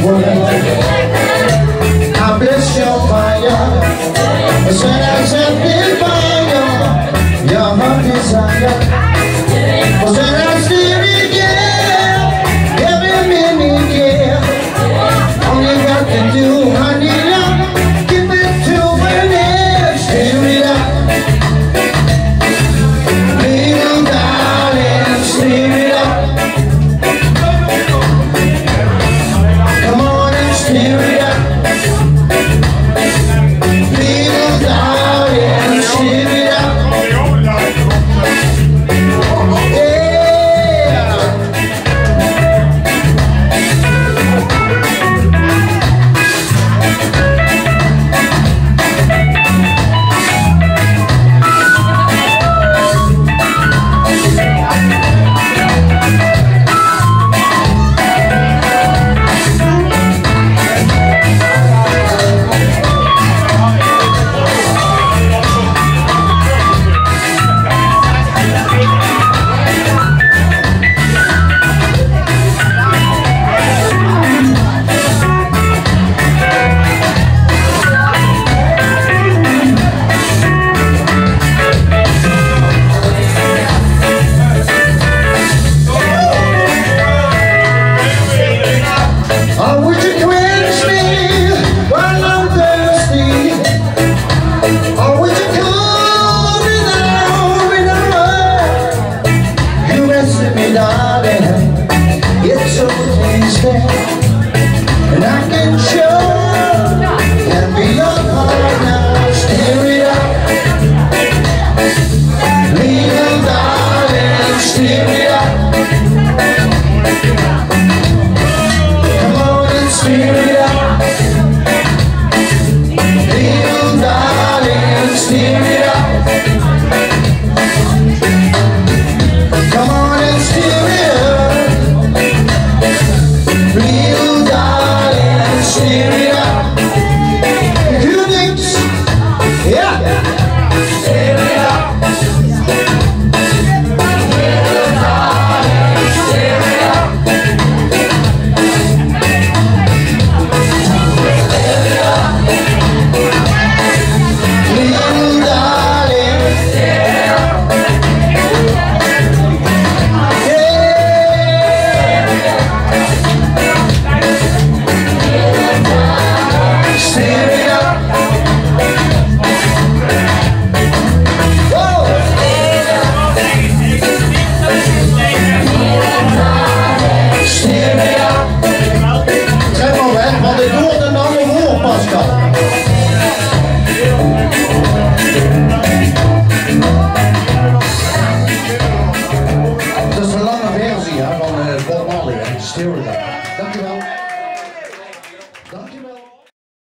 I bless your fire. When I sanctify your heart desire. When I still again, every minute, yeah. All you got to do, honey, love, give it to me, stir it up. Little darling, stir it up. Come on and stir it up. Little darling, stir it up. And I can show and be your heart now. Stir it up, little darling, stir it up. Come on and stir it up, little darling, stir it up. Come on and stir it up. Little darling, stir it up. Who thinks? Yeah. Stir it up. Little darling, stir it up. Stir it up. Little darling, stir it up. Dat is een lange versie van Bob Marley. Stil het. Dankjewel. Dankjewel.